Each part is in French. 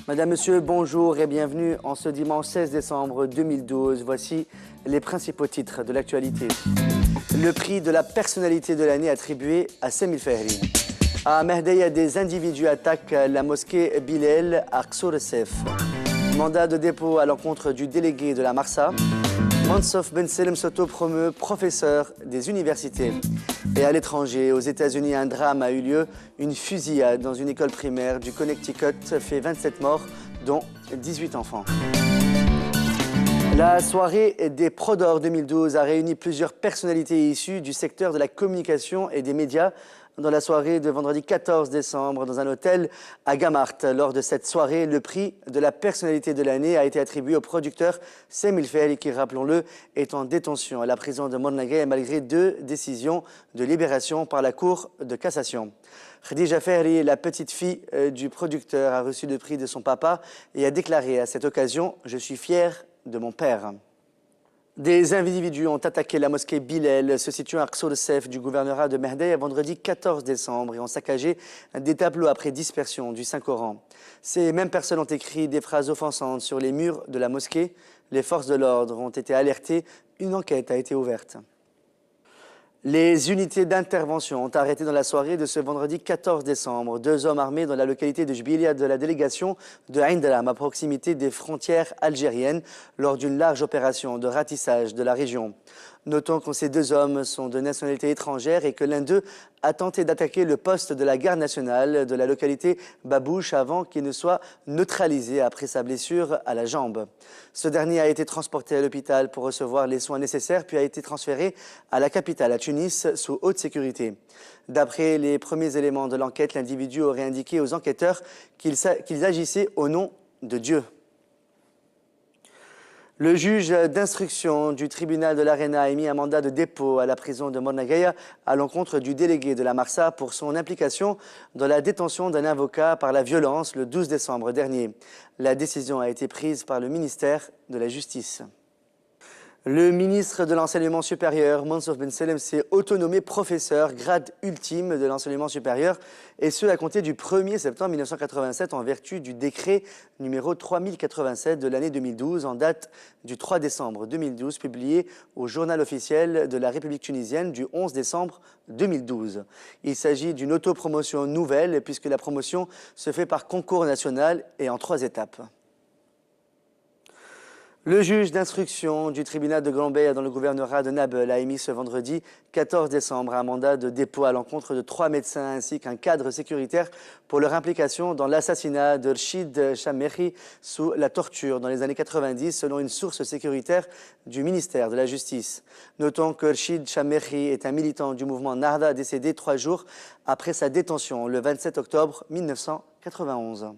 Madame, Monsieur, bonjour et bienvenue en ce dimanche 16 décembre 2012. Voici les principaux titres de l'actualité. Le prix de la personnalité de l'année attribué à Semil Fehri. À Mehdeya, des individus attaquent la mosquée Bilal à Ksour-Sef. Mandat de dépôt à l'encontre du délégué de la Marsa. Mansof Ben Selem s'autopromeut professeur des universités. Et à l'étranger, aux États-Unis, un drame a eu lieu. Une fusillade dans une école primaire du Connecticut fait 27 morts, dont 18 enfants. La soirée des Prodor 2012 a réuni plusieurs personnalités issues du secteur de la communication et des médias dans la soirée de vendredi 14 décembre dans un hôtel à Gamart. Lors de cette soirée, le prix de la personnalité de l'année a été attribué au producteur Semil Fehri qui, rappelons-le, est en détention à la prison de Mornagay malgré 2 décisions de libération par la Cour de cassation. Khadija Fehri, la petite fille du producteur, a reçu le prix de son papa et a déclaré à cette occasion « Je suis fière de mon père ». Des individus ont attaqué la mosquée Bilal, se situant à Ksour-Sef du gouvernorat de Mehdeya vendredi 14 décembre et ont saccagé des tableaux après dispersion du Saint-Coran. Ces mêmes personnes ont écrit des phrases offensantes sur les murs de la mosquée. Les forces de l'ordre ont été alertées. Une enquête a été ouverte. Les unités d'intervention ont arrêté dans la soirée de ce vendredi 14 décembre 2 hommes armés dans la localité de Jbilia de la délégation de Aïndalam à proximité des frontières algériennes lors d'une large opération de ratissage de la région. Notons que ces 2 hommes sont de nationalité étrangère et que l'un d'eux a tenté d'attaquer le poste de la garde nationale de la localité Babouche avant qu'il ne soit neutralisé après sa blessure à la jambe. Ce dernier a été transporté à l'hôpital pour recevoir les soins nécessaires puis a été transféré à la capitale, à Tunis, sous haute sécurité. D'après les premiers éléments de l'enquête, l'individu aurait indiqué aux enquêteurs qu'ils agissaient au nom de Dieu. Le juge d'instruction du tribunal de l'Arena a émis un mandat de dépôt à la prison de Mornagaya à l'encontre du délégué de la Marsa pour son implication dans la détention d'un avocat par la violence le 12 décembre dernier. La décision a été prise par le ministère de la Justice. Le ministre de l'Enseignement supérieur, Mansof Ben Selem, s'est autonommé professeur, grade ultime de l'enseignement supérieur, et ce à compter du 1er septembre 1987 en vertu du décret numéro 3087 de l'année 2012 en date du 3 décembre 2012, publié au journal officiel de la République tunisienne du 11 décembre 2012. Il s'agit d'une autopromotion nouvelle puisque la promotion se fait par concours national et en 3 étapes. Le juge d'instruction du tribunal de Gambey dans le gouvernorat de Nabeul a émis ce vendredi 14 décembre un mandat de dépôt à l'encontre de 3 médecins ainsi qu'un cadre sécuritaire pour leur implication dans l'assassinat de Rchid Chamehi sous la torture dans les années 90 selon une source sécuritaire du ministère de la Justice. Notons que Rchid Chamehi est un militant du mouvement Nahda décédé 3 jours après sa détention le 27 octobre 1991.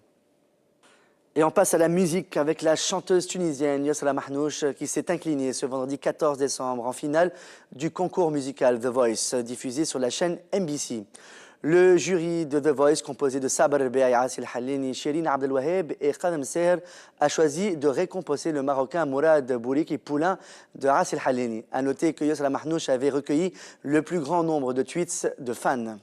Et on passe à la musique avec la chanteuse tunisienne Yasra Mahnouch qui s'est inclinée ce vendredi 14 décembre en finale du concours musical The Voice diffusé sur la chaîne MBC. Le jury de The Voice, composé de Saber Beaï, Assil Halini, Shirin Abdelwaheb et Khadem Seher, a choisi de récompenser le Marocain Mourad Bouriki, poulain de Assil Halini. A noter que Yasra Mahnouch avait recueilli le plus grand nombre de tweets de fans.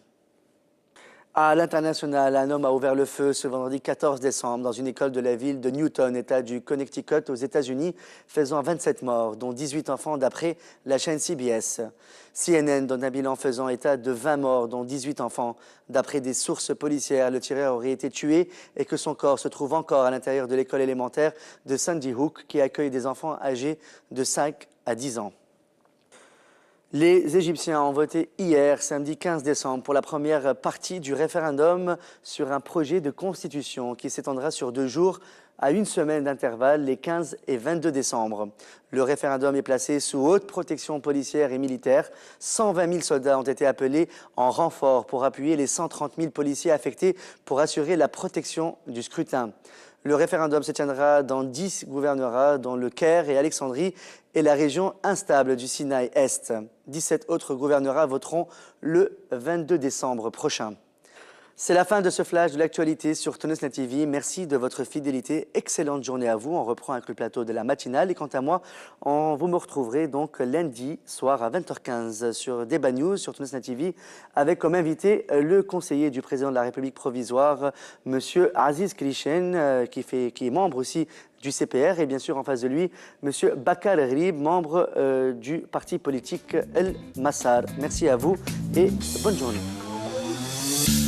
À l'international, un homme a ouvert le feu ce vendredi 14 décembre dans une école de la ville de Newton, État du Connecticut, aux États-Unis, faisant 27 morts, dont 18 enfants d'après la chaîne CBS. CNN donne un bilan faisant état de 20 morts, dont 18 enfants. D'après des sources policières, le tireur aurait été tué et que son corps se trouve encore à l'intérieur de l'école élémentaire de Sandy Hook, qui accueille des enfants âgés de 5 à 10 ans. Les Égyptiens ont voté hier, samedi 15 décembre, pour la première partie du référendum sur un projet de constitution qui s'étendra sur 2 jours à 1 semaine d'intervalle, les 15 et 22 décembre. Le référendum est placé sous haute protection policière et militaire. 120 000 soldats ont été appelés en renfort pour appuyer les 130 000 policiers affectés pour assurer la protection du scrutin. Le référendum se tiendra dans 10 gouvernorats, dont le Caire et Alexandrie, et la région instable du Sinaï-Est. 17 autres gouvernorats voteront le 22 décembre prochain. C'est la fin de ce flash de l'actualité sur Tonnasna TV. Merci de votre fidélité. Excellente journée à vous. On reprend avec le plateau de la matinale. Et quant à moi, vous me retrouverez donc lundi soir à 20h15 sur Débat News sur Tonnasna TV avec comme invité le conseiller du président de la République provisoire, M. Aziz Krishen, qui est membre aussi du CPR. Et bien sûr, en face de lui, M. Bakar Rib, membre du parti politique El Massar. Merci à vous et bonne journée.